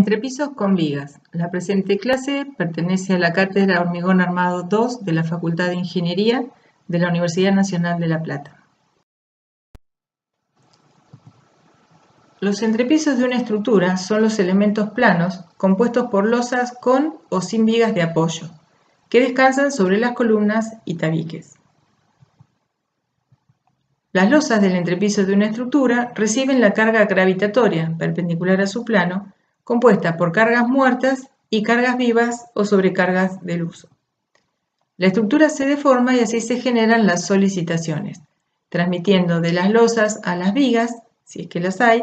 Entrepisos con vigas. La presente clase pertenece a la Cátedra Hormigón Armado 2 de la Facultad de Ingeniería de la Universidad Nacional de La Plata. Los entrepisos de una estructura son los elementos planos compuestos por losas con o sin vigas de apoyo, que descansan sobre las columnas y tabiques. Las losas del entrepiso de una estructura reciben la carga gravitatoria perpendicular a su plano, compuesta por cargas muertas y cargas vivas o sobrecargas del uso. La estructura se deforma y así se generan las solicitaciones, transmitiendo de las losas a las vigas, si es que las hay.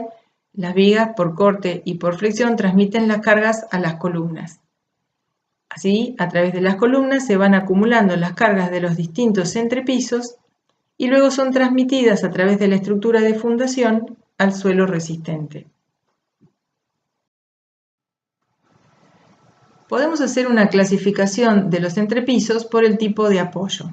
Las vigas por corte y por flexión transmiten las cargas a las columnas. Así, a través de las columnas se van acumulando las cargas de los distintos entrepisos y luego son transmitidas a través de la estructura de fundación al suelo resistente. Podemos hacer una clasificación de los entrepisos por el tipo de apoyo.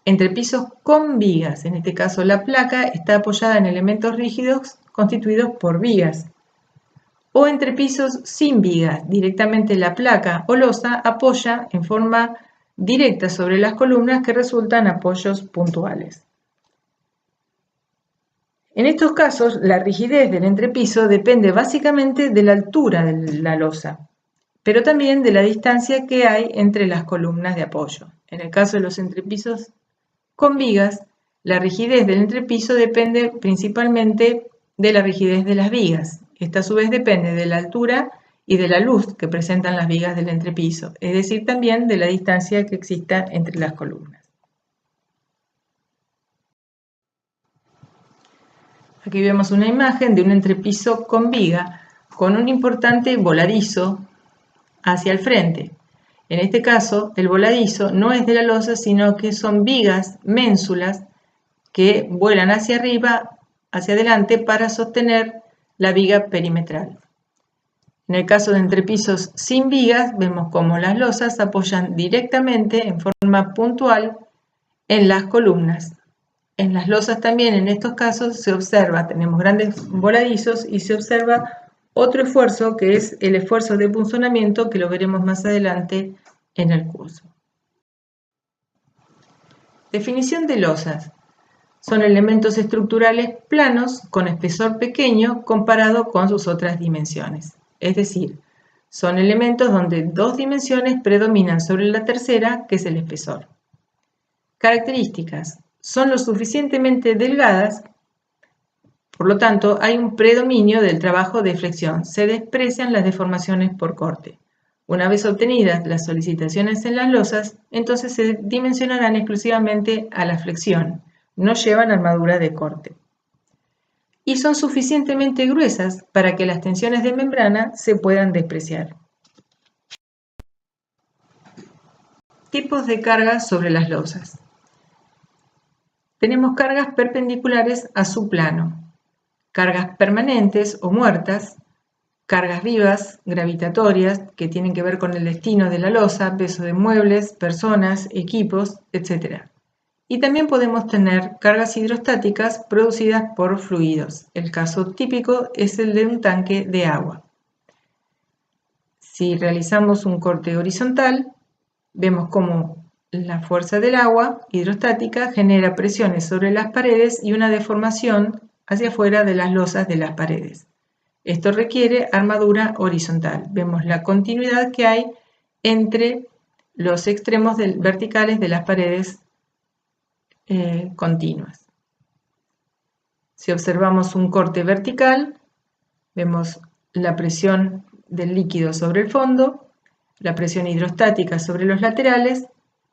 Entrepisos con vigas, en este caso la placa está apoyada en elementos rígidos constituidos por vigas. O entrepisos sin vigas, directamente la placa o losa apoya en forma directa sobre las columnas que resultan apoyos puntuales. En estos casos, la rigidez del entrepiso depende básicamente de la altura de la losa, pero también de la distancia que hay entre las columnas de apoyo. En el caso de los entrepisos con vigas, la rigidez del entrepiso depende principalmente de la rigidez de las vigas. Esta a su vez depende de la altura y de la luz que presentan las vigas del entrepiso, es decir, también de la distancia que exista entre las columnas. Aquí vemos una imagen de un entrepiso con viga con un importante voladizo hacia el frente. En este caso, el voladizo no es de la losa, sino que son vigas, ménsulas, que vuelan hacia arriba, hacia adelante, para sostener la viga perimetral. En el caso de entrepisos sin vigas, vemos cómo las losas apoyan directamente, en forma puntual, en las columnas. En las losas también, en estos casos, se observa, tenemos grandes voladizos y se observa otro esfuerzo que es el esfuerzo de punzonamiento, que lo veremos más adelante en el curso. Definición de losas. Son elementos estructurales planos con espesor pequeño comparado con sus otras dimensiones. Es decir, son elementos donde dos dimensiones predominan sobre la tercera, que es el espesor. Características. Son lo suficientemente delgadas, por lo tanto hay un predominio del trabajo de flexión. Se desprecian las deformaciones por corte. Una vez obtenidas las solicitaciones en las losas, entonces se dimensionarán exclusivamente a la flexión. No llevan armadura de corte. Y son suficientemente gruesas para que las tensiones de membrana se puedan despreciar. Tipos de cargas sobre las losas. Tenemos cargas perpendiculares a su plano, cargas permanentes o muertas, cargas vivas, gravitatorias, que tienen que ver con el destino de la losa, peso de muebles, personas, equipos, etc. Y también podemos tener cargas hidrostáticas producidas por fluidos. El caso típico es el de un tanque de agua. Si realizamos un corte horizontal, vemos cómo la fuerza del agua hidrostática genera presiones sobre las paredes y una deformación hacia afuera de las losas de las paredes. Esto requiere armadura horizontal. Vemos la continuidad que hay entre los extremos verticales de las paredes continuas. Si observamos un corte vertical, vemos la presión del líquido sobre el fondo, la presión hidrostática sobre los laterales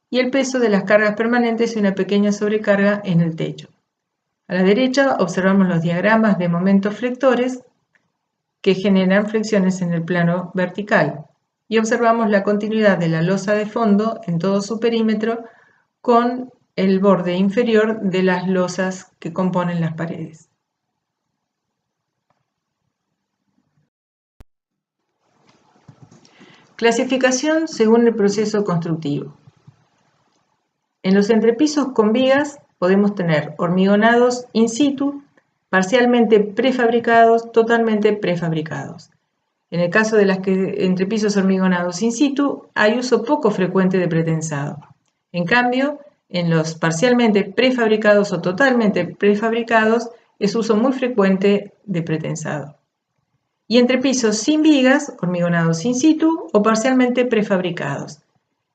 y el peso de las cargas permanentes y una pequeña sobrecarga en el techo. A la derecha observamos los diagramas de momentos flectores que generan flexiones en el plano vertical y observamos la continuidad de la losa de fondo en todo su perímetro con el borde inferior de las losas que componen las paredes. Clasificación según el proceso constructivo. En los entrepisos con vigas podemos tener hormigonados in situ, parcialmente prefabricados, totalmente prefabricados. En el caso de las entrepisos hormigonados in situ, hay uso poco frecuente de pretensado. En cambio, en los parcialmente prefabricados o totalmente prefabricados, es uso muy frecuente de pretensado. Y entrepisos sin vigas, hormigonados in situ o parcialmente prefabricados.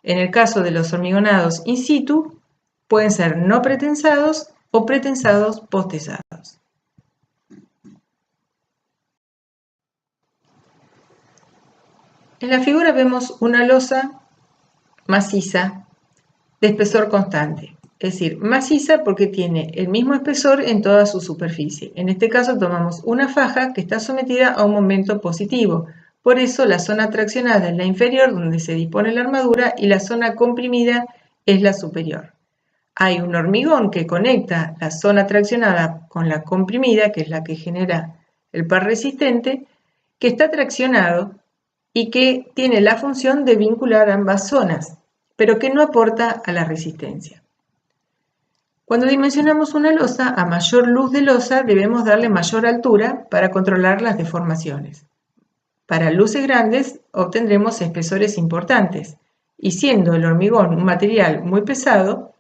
En el caso de los hormigonados in situ, pueden ser no pretensados o pretensados postesados. En la figura vemos una losa maciza de espesor constante, es decir, maciza porque tiene el mismo espesor en toda su superficie. En este caso tomamos una faja que está sometida a un momento positivo, por eso la zona traccionada es la inferior donde se dispone la armadura y la zona comprimida es la superior. Hay un hormigón que conecta la zona traccionada con la comprimida, que es la que genera el par resistente, que está traccionado y que tiene la función de vincular ambas zonas, pero que no aporta a la resistencia. Cuando dimensionamos una losa, a mayor luz de losa debemos darle mayor altura para controlar las deformaciones. Para luces grandes obtendremos espesores importantes, y siendo el hormigón un material muy pesado,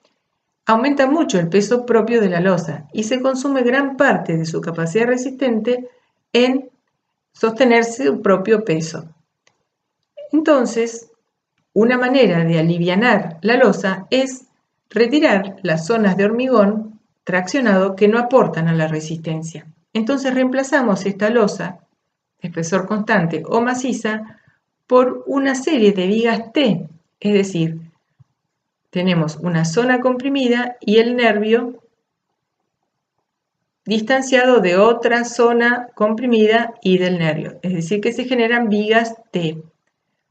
aumenta mucho el peso propio de la losa y se consume gran parte de su capacidad resistente en sostener su propio peso. Entonces, una manera de alivianar la losa es retirar las zonas de hormigón traccionado que no aportan a la resistencia. Entonces reemplazamos esta losa de espesor constante o maciza por una serie de vigas T, es decir, tenemos una zona comprimida y el nervio distanciado de otra zona comprimida y del nervio, es decir, que se generan vigas T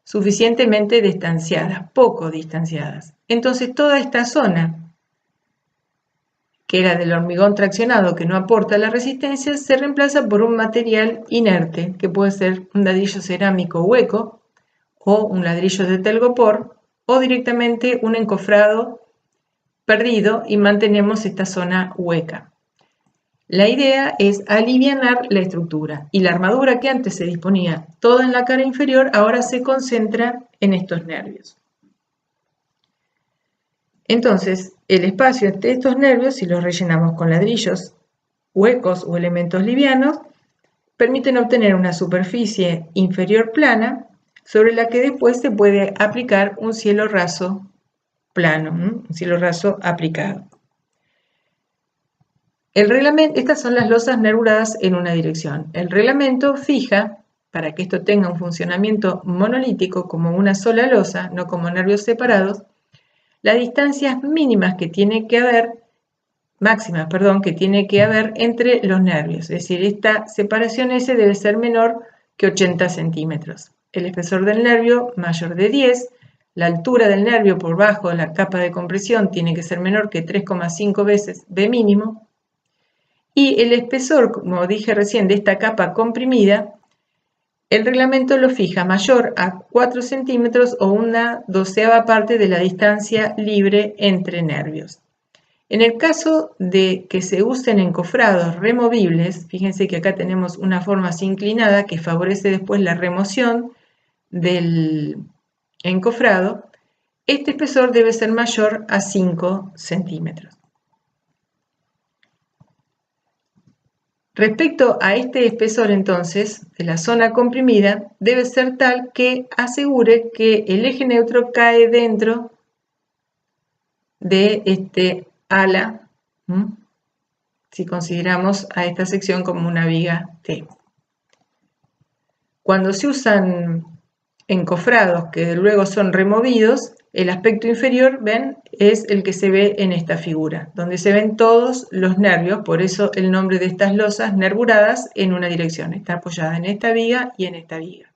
suficientemente distanciadas, poco distanciadas. Entonces toda esta zona, que era del hormigón traccionado que no aporta la resistencia, se reemplaza por un material inerte, que puede ser un ladrillo cerámico hueco o un ladrillo de telgopor o directamente un encofrado perdido y mantenemos esta zona hueca. La idea es alivianar la estructura y la armadura que antes se disponía toda en la cara inferior ahora se concentra en estos nervios. Entonces, el espacio entre estos nervios, si los rellenamos con ladrillos huecos o elementos livianos, permiten obtener una superficie inferior plana sobre la que después se puede aplicar un cielo raso plano, un cielo raso aplicado. Estas son las losas nervuradas en una dirección. El reglamento fija, para que esto tenga un funcionamiento monolítico como una sola losa, no como nervios separados, las distancias máximas que tiene que haber entre los nervios. Es decir, esta separación S debe ser menor que 80 centímetros. El espesor del nervio mayor de 10, la altura del nervio por bajo de la capa de compresión tiene que ser menor que 3,5 veces B mínimo. Y el espesor, como dije recién, de esta capa comprimida, el reglamento lo fija mayor a 4 centímetros o una 1/12 parte de la distancia libre entre nervios. En el caso de que se usen encofrados removibles, fíjense que acá tenemos una forma así inclinada que favorece después la remoción del encofrado, este espesor debe ser mayor a 5 centímetros. Respecto a este espesor, entonces, de la zona comprimida, debe ser tal que asegure que el eje neutro cae dentro de este ala, si consideramos a esta sección como una viga T. Cuando se usan encofrados que luego son removidos, el aspecto inferior, ven, es el que se ve en esta figura, donde se ven todos los nervios, por eso el nombre de estas losas nervuradas en una dirección, está apoyada en esta viga y en esta viga.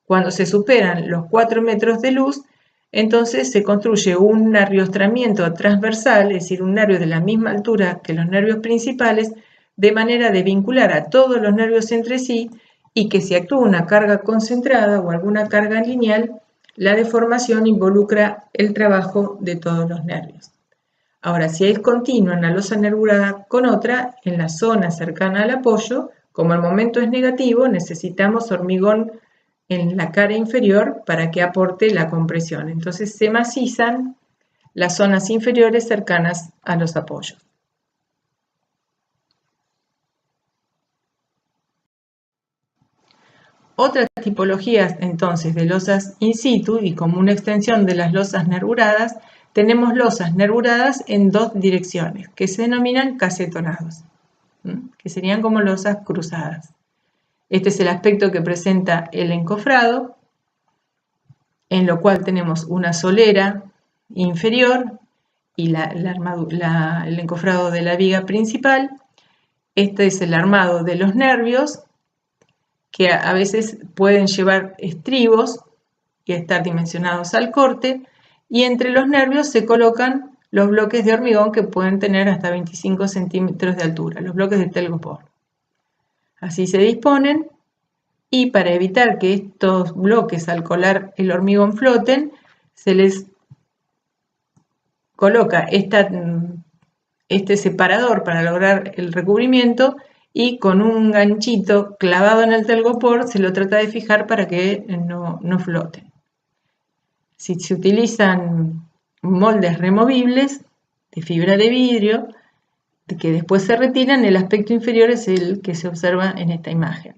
Cuando se superan los 4 metros de luz, entonces se construye un nerviostramiento transversal, es decir, un nervio de la misma altura que los nervios principales, de manera de vincular a todos los nervios entre sí y que si actúa una carga concentrada o alguna carga lineal, la deformación involucra el trabajo de todos los nervios. Ahora, si es continua una losa nervurada con otra, en la zona cercana al apoyo, como el momento es negativo, necesitamos hormigón en la cara inferior para que aporte la compresión. Entonces se macizan las zonas inferiores cercanas a los apoyos. Otras tipologías entonces de losas in situ y como una extensión de las losas nervuradas, tenemos losas nervuradas en dos direcciones que se denominan casetonados, que serían como losas cruzadas. Este es el aspecto que presenta el encofrado, en lo cual tenemos una solera inferior y el encofrado de la viga principal. Este es el armado de los nervios, que a veces pueden llevar estribos y estar dimensionados al corte, y entre los nervios se colocan los bloques de hormigón que pueden tener hasta 25 centímetros de altura, los bloques de telgopor. Así se disponen, y para evitar que estos bloques al colar el hormigón floten, se les coloca este separador para lograr el recubrimiento, y con un ganchito clavado en el telgopor se lo trata de fijar para que no floten. Si se utilizan moldes removibles de fibra de vidrio, que después se retiran, el aspecto inferior es el que se observa en esta imagen.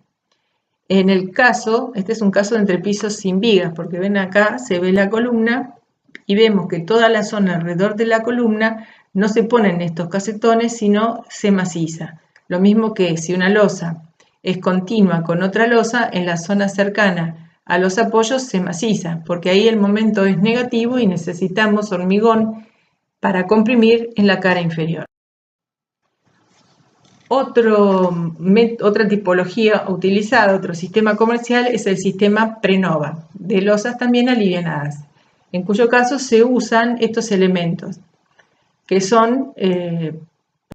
En el caso, este es un caso de entrepisos sin vigas, porque ven acá, se ve la columna y vemos que toda la zona alrededor de la columna no se ponen estos casetones, sino se maciza. Lo mismo que si una losa es continua con otra losa, en la zona cercana a los apoyos se maciza, porque ahí el momento es negativo y necesitamos hormigón para comprimir en la cara inferior. Otra tipología utilizada, otro sistema comercial, es el sistema Prenova, de losas también alivianadas, en cuyo caso se usan estos elementos, que son,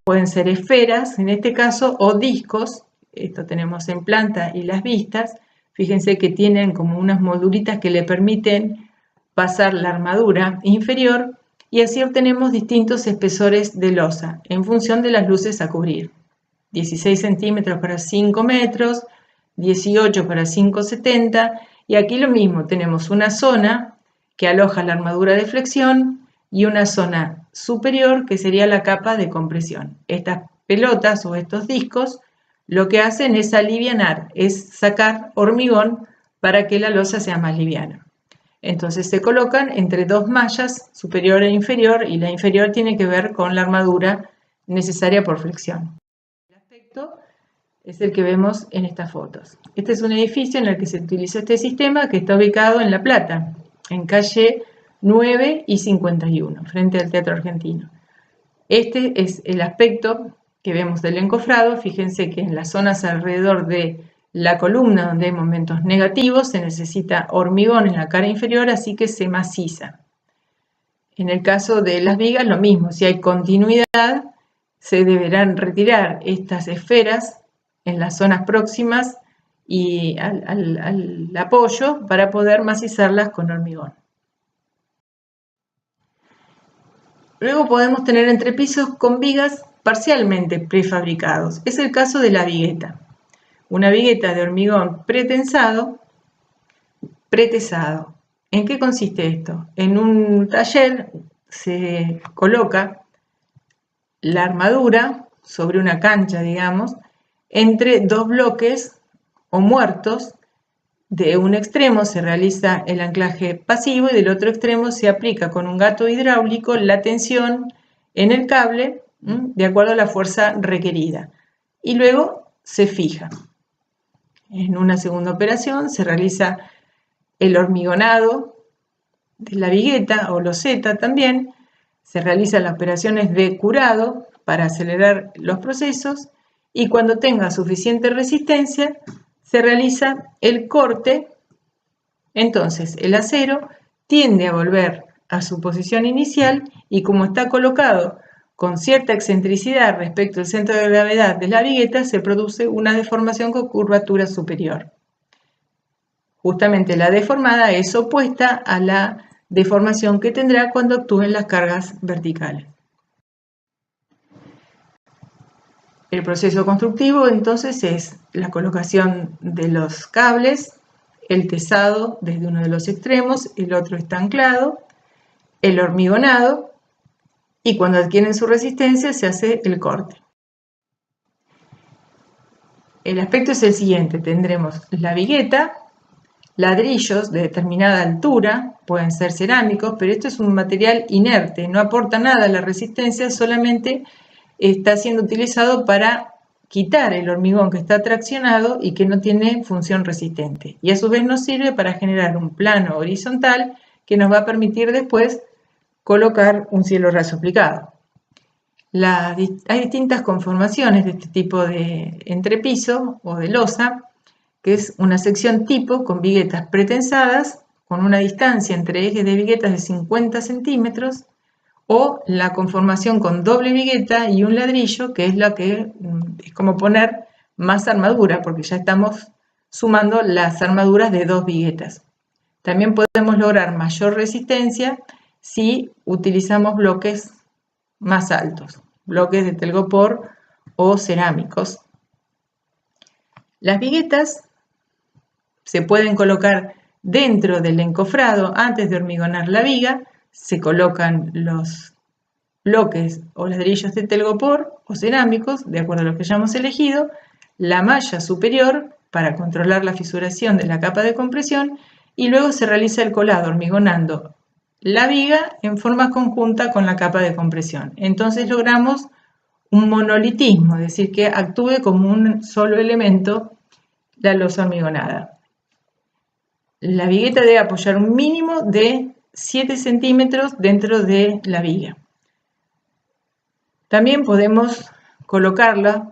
pueden ser esferas en este caso, o discos. Esto tenemos en planta y las vistas. Fíjense que tienen como unas molduritas que le permiten pasar la armadura inferior, y así obtenemos distintos espesores de losa en función de las luces a cubrir. 16 centímetros para 5 metros, 18 para 5,70, y aquí lo mismo, tenemos una zona que aloja la armadura de flexión y una zona superior que sería la capa de compresión. Estas pelotas o estos discos lo que hacen es alivianar, es sacar hormigón para que la losa sea más liviana. Entonces se colocan entre dos mallas, superior e inferior, y la inferior tiene que ver con la armadura necesaria por flexión. El aspecto es el que vemos en estas fotos. Este es un edificio en el que se utilizó este sistema, que está ubicado en La Plata, en calle 9 y 51, frente al Teatro Argentino. Este es el aspecto que vemos del encofrado. Fíjense que en las zonas alrededor de la columna, donde hay momentos negativos, se necesita hormigón en la cara inferior, así que se maciza. En el caso de las vigas, lo mismo. Si hay continuidad, se deberán retirar estas esferas en las zonas próximas y al apoyo para poder macizarlas con hormigón. Luego podemos tener entrepisos con vigas parcialmente prefabricados. Es el caso de la vigueta. Una vigueta de hormigón pretesado. ¿En qué consiste esto? En un taller se coloca la armadura sobre una cancha, digamos, entre dos bloques o muertos. De un extremo se realiza el anclaje pasivo y del otro extremo se aplica con un gato hidráulico la tensión en el cable de acuerdo a la fuerza requerida, y luego se fija. En una segunda operación se realiza el hormigonado de la vigueta o loseta también. Se realizan las operaciones de curado para acelerar los procesos, y cuando tenga suficiente resistencia se realiza el corte. Entonces el acero tiende a volver a su posición inicial, y como está colocado con cierta excentricidad respecto al centro de gravedad de la vigueta, se produce una deformación con curvatura superior. Justamente la deformada es opuesta a la deformación que tendrá cuando actúen las cargas verticales. El proceso constructivo entonces es la colocación de los cables, el tesado desde uno de los extremos, el otro está anclado, el hormigonado, y cuando adquieren su resistencia se hace el corte. El aspecto es el siguiente: tendremos la vigueta, ladrillos de determinada altura, pueden ser cerámicos, pero esto es un material inerte, no aporta nada a la resistencia, solamente está siendo utilizado para quitar el hormigón que está traccionado y que no tiene función resistente. Y a su vez nos sirve para generar un plano horizontal que nos va a permitir después colocar un cielo raso aplicado. Hay distintas conformaciones de este tipo de entrepiso o de losa, que es una sección tipo con viguetas pretensadas, con una distancia entre ejes de viguetas de 50 centímetros, o la conformación con doble vigueta y un ladrillo, que es la que es como poner más armadura, porque ya estamos sumando las armaduras de 2 viguetas. También podemos lograr mayor resistencia si utilizamos bloques más altos, bloques de telgopor o cerámicos. Las viguetas se pueden colocar dentro del encofrado antes de hormigonar la viga. Se colocan los bloques o ladrillos de telgopor o cerámicos, de acuerdo a lo que hayamos elegido, la malla superior para controlar la fisuración de la capa de compresión, y luego se realiza el colado hormigonando la viga en forma conjunta con la capa de compresión. Entonces logramos un monolitismo, es decir, que actúe como un solo elemento la losa hormigonada. La vigueta debe apoyar un mínimo de 7 centímetros dentro de la viga. También podemos colocarla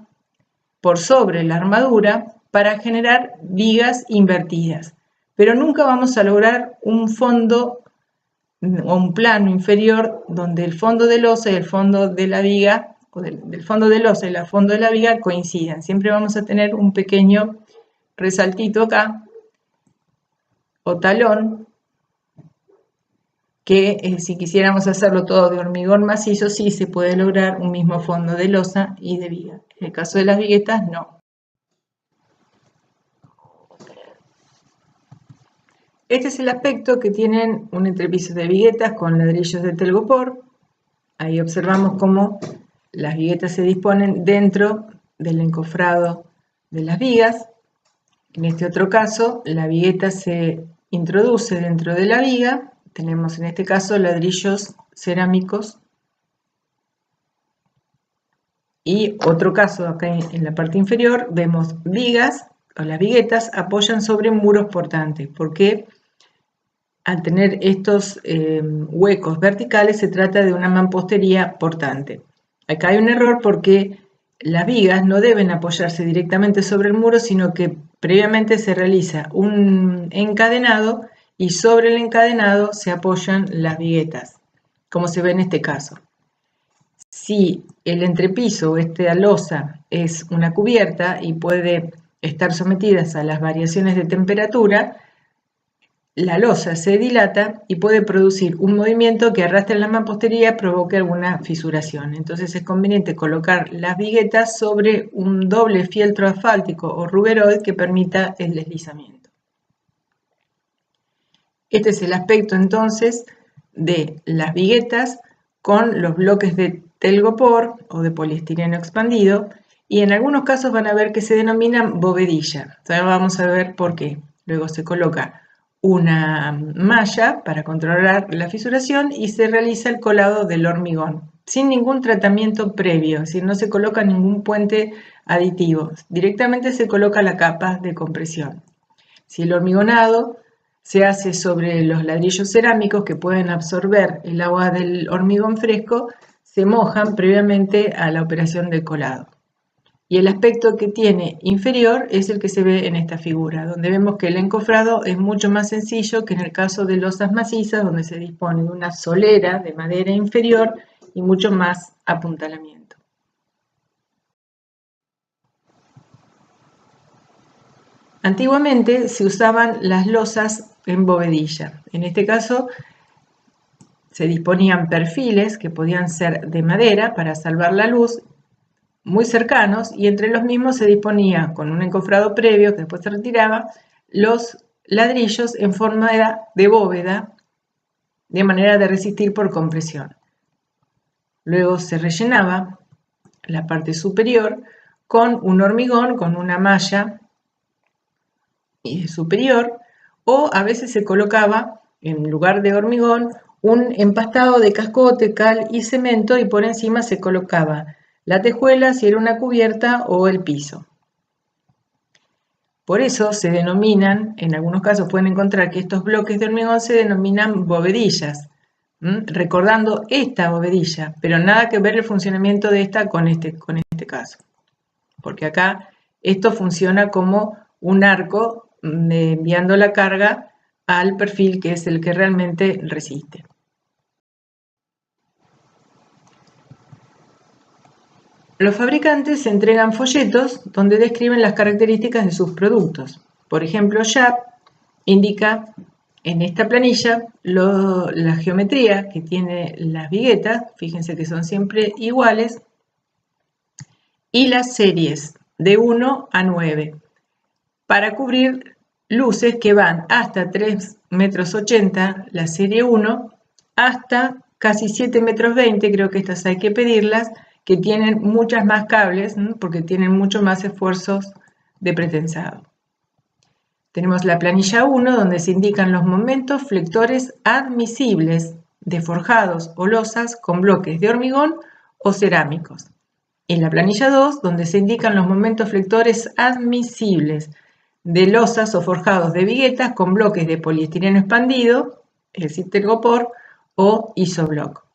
por sobre la armadura para generar vigas invertidas, pero nunca vamos a lograr un fondo o un plano inferior donde el fondo de losa y el fondo de la viga, o del fondo de losa y el fondo de la viga coincidan. Siempre vamos a tener un pequeño resaltito acá o talón, que si quisiéramos hacerlo todo de hormigón macizo, sí se puede lograr un mismo fondo de losa y de viga. En el caso de las viguetas, no. Este es el aspecto que tienen un entrepiso de viguetas con ladrillos de telgopor. Ahí observamos cómo las viguetas se disponen dentro del encofrado de las vigas. En este otro caso, la vigueta se introduce dentro de la viga. Tenemos en este caso ladrillos cerámicos. Y otro caso, acá en la parte inferior, vemos vigas, o las viguetas apoyan sobre muros portantes, porque al tener estos huecos verticales se trata de una mampostería portante. Acá hay un error porque las vigas no deben apoyarse directamente sobre el muro, sino que previamente se realiza un encadenado y sobre el encadenado se apoyan las viguetas, como se ve en este caso. Si el entrepiso o esta losa es una cubierta y puede estar sometida a las variaciones de temperatura, la losa se dilata y puede producir un movimiento que arrastre la mampostería y provoque alguna fisuración. Entonces es conveniente colocar las viguetas sobre un doble fieltro asfáltico o ruberoid que permita el deslizamiento. Este es el aspecto entonces de las viguetas con los bloques de telgopor o de poliestireno expandido, y en algunos casos van a ver que se denominan bovedilla. Ahora vamos a ver por qué. Luego se coloca una malla para controlar la fisuración y se realiza el colado del hormigón sin ningún tratamiento previo, es decir, no se coloca ningún puente aditivo, directamente se coloca la capa de compresión. Si el hormigonado se hace sobre los ladrillos cerámicos que pueden absorber el agua del hormigón fresco, se mojan previamente a la operación del colado. Y el aspecto que tiene inferior es el que se ve en esta figura, donde vemos que el encofrado es mucho más sencillo que en el caso de losas macizas, donde se dispone de una solera de madera inferior y mucho más apuntalamiento. Antiguamente se usaban las losas en bovedilla. En este caso se disponían perfiles que podían ser de madera para salvar la luz, muy cercanos, y entre los mismos se disponía, con un encofrado previo que después se retiraba, los ladrillos en forma de bóveda, de manera de resistir por compresión. Luego se rellenaba la parte superior con un hormigón, con una malla superior, o a veces se colocaba en lugar de hormigón un empastado de cascote, cal y cemento, y por encima se colocaba la tejuela si era una cubierta o el piso. Por eso se denominan, en algunos casos pueden encontrar que estos bloques de hormigón se denominan bovedillas, recordando esta bovedilla, pero nada que ver el funcionamiento de esta con este caso, porque acá esto funciona como un arco enviando la carga al perfil que es el que realmente resiste. Los fabricantes entregan folletos donde describen las características de sus productos. Por ejemplo, Sharp indica en esta planilla la geometría que tiene las viguetas, fíjense que son siempre iguales, y las series de 1 a 9 para cubrir luces que van hasta 3,80 metros, la serie 1, hasta casi 7,20 metros, creo que estas hay que pedirlas, que tienen muchas más cables, porque tienen mucho más esfuerzos de pretensado. Tenemos la planilla 1, donde se indican los momentos flectores admisibles de forjados o losas con bloques de hormigón o cerámicos. En la planilla 2, donde se indican los momentos flectores admisibles de losas o forjados de viguetas con bloques de poliestireno expandido, es decir, telgopor o isobloc.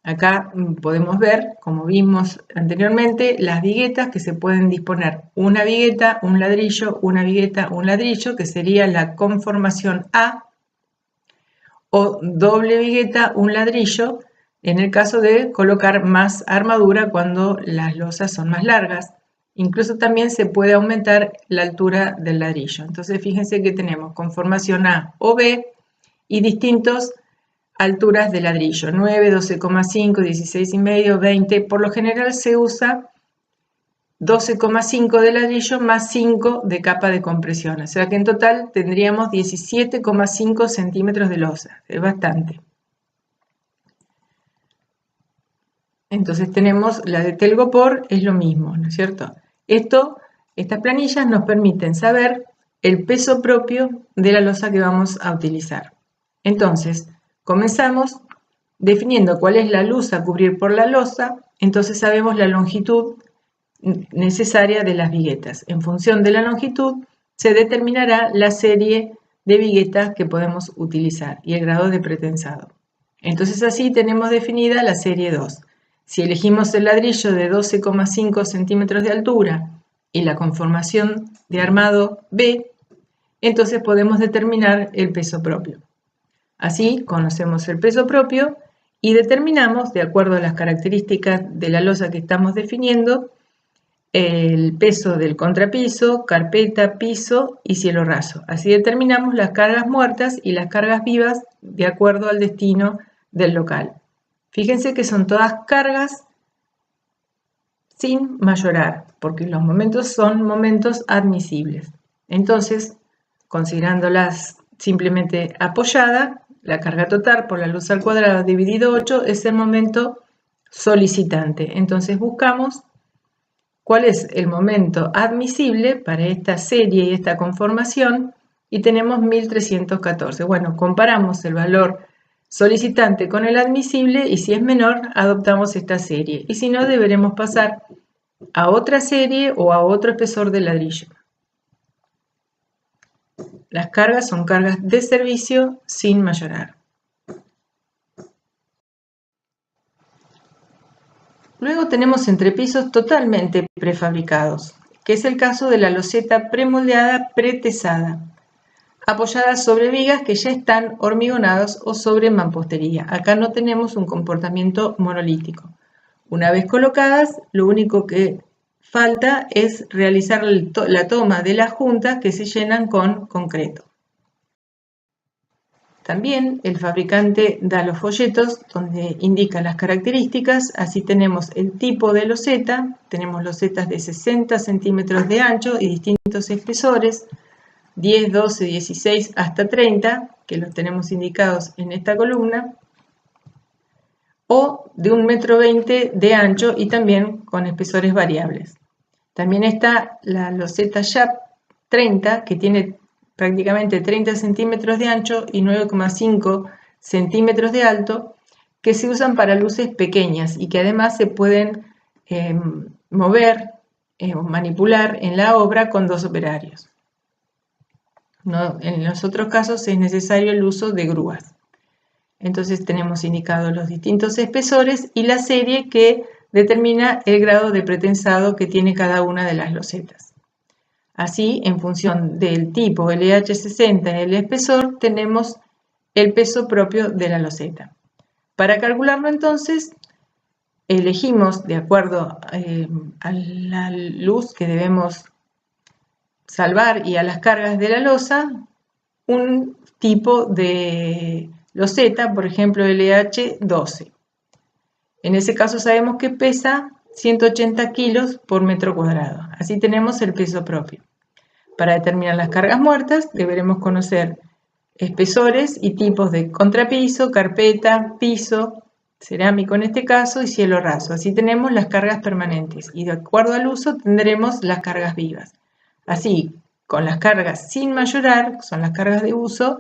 Acá podemos ver, como vimos anteriormente, las viguetas que se pueden disponer una vigueta, un ladrillo, una vigueta, un ladrillo, que sería la conformación A, o doble vigueta, un ladrillo, en el caso de colocar más armadura cuando las losas son más largas. Incluso también se puede aumentar la altura del ladrillo. Entonces fíjense que tenemos conformación A o B y distintos alturas de ladrillo, 9, 12,5, 16,5, 20. Por lo general se usa 12,5 de ladrillo más 5 de capa de compresión. O sea que en total tendríamos 17,5 centímetros de losa. Es bastante. Entonces tenemos la de telgopor, es lo mismo, ¿no es cierto? Estas planillas nos permiten saber el peso propio de la losa que vamos a utilizar. Entonces, comenzamos definiendo cuál es la luz a cubrir por la losa, entonces sabemos la longitud necesaria de las viguetas. En función de la longitud se determinará la serie de viguetas que podemos utilizar y el grado de pretensado. Entonces así tenemos definida la serie 2. Si elegimos el ladrillo de 12,5 centímetros de altura y la conformación de armado B, entonces podemos determinar el peso propio. Así conocemos el peso propio y determinamos, de acuerdo a las características de la losa que estamos definiendo, el peso del contrapiso, carpeta, piso y cielo raso. Así determinamos las cargas muertas y las cargas vivas de acuerdo al destino del local. Fíjense que son todas cargas sin mayorar, porque los momentos son momentos admisibles. Entonces, considerándolas simplemente apoyadas, la carga total por la luz al cuadrado dividido 8 es el momento solicitante. Entonces buscamos cuál es el momento admisible para esta serie y esta conformación y tenemos 1314. Bueno, comparamos el valor solicitante con el admisible y si es menor adoptamos esta serie y si no deberemos pasar a otra serie o a otro espesor de ladrillo. Las cargas son cargas de servicio sin mayorar. Luego tenemos entrepisos totalmente prefabricados, que es el caso de la loseta premoldeada pretesada, apoyadas sobre vigas que ya están hormigonadas o sobre mampostería. Acá no tenemos un comportamiento monolítico. Una vez colocadas, lo único que falta es realizar la toma de las juntas que se llenan con concreto. También el fabricante da los folletos donde indica las características, así tenemos el tipo de loseta, tenemos losetas de 60 centímetros de ancho y distintos espesores, 10, 12, 16 hasta 30, que los tenemos indicados en esta columna, o de 1,20 m de ancho y también con espesores variables. También está la loseta Sharp 30, que tiene prácticamente 30 centímetros de ancho y 9,5 centímetros de alto, que se usan para luces pequeñas y que además se pueden mover o manipular en la obra con 2 operarios. No, en los otros casos es necesario el uso de grúas. Entonces tenemos indicados los distintos espesores y la serie que determina el grado de pretensado que tiene cada una de las losetas. Así, en función del tipo LH60 y el espesor, tenemos el peso propio de la loseta. Para calcularlo entonces, elegimos, de acuerdo a la luz que debemos salvar y a las cargas de la losa, un tipo de loseta, por ejemplo LH12. En ese caso sabemos que pesa 180 kilos por metro cuadrado. Así tenemos el peso propio. Para determinar las cargas muertas deberemos conocer espesores y tipos de contrapiso, carpeta, piso, cerámico en este caso y cielo raso. Así tenemos las cargas permanentes y de acuerdo al uso tendremos las cargas vivas. Así, con las cargas sin mayorar, son las cargas de uso,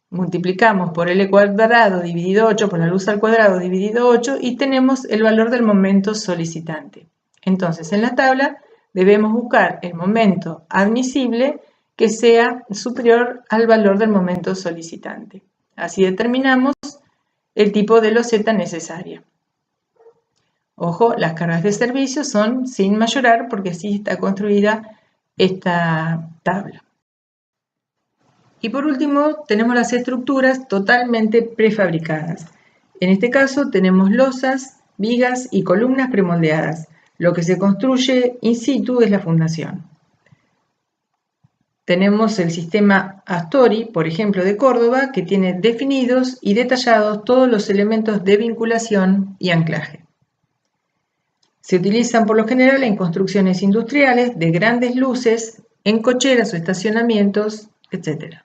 multiplicamos por L cuadrado dividido 8 por la luz al cuadrado dividido 8 y tenemos el valor del momento solicitante. Entonces, en la tabla debemos buscar el momento admisible que sea superior al valor del momento solicitante. Así determinamos el tipo de loseta necesaria. Ojo, las cargas de servicio son sin mayorar porque así está construida esta tabla. Y por último, tenemos las estructuras totalmente prefabricadas. En este caso tenemos losas, vigas y columnas premoldeadas. Lo que se construye in situ es la fundación. Tenemos el sistema Astori, por ejemplo, de Córdoba, que tiene definidos y detallados todos los elementos de vinculación y anclaje. Se utilizan por lo general en construcciones industriales de grandes luces, en cocheras o estacionamientos, etc.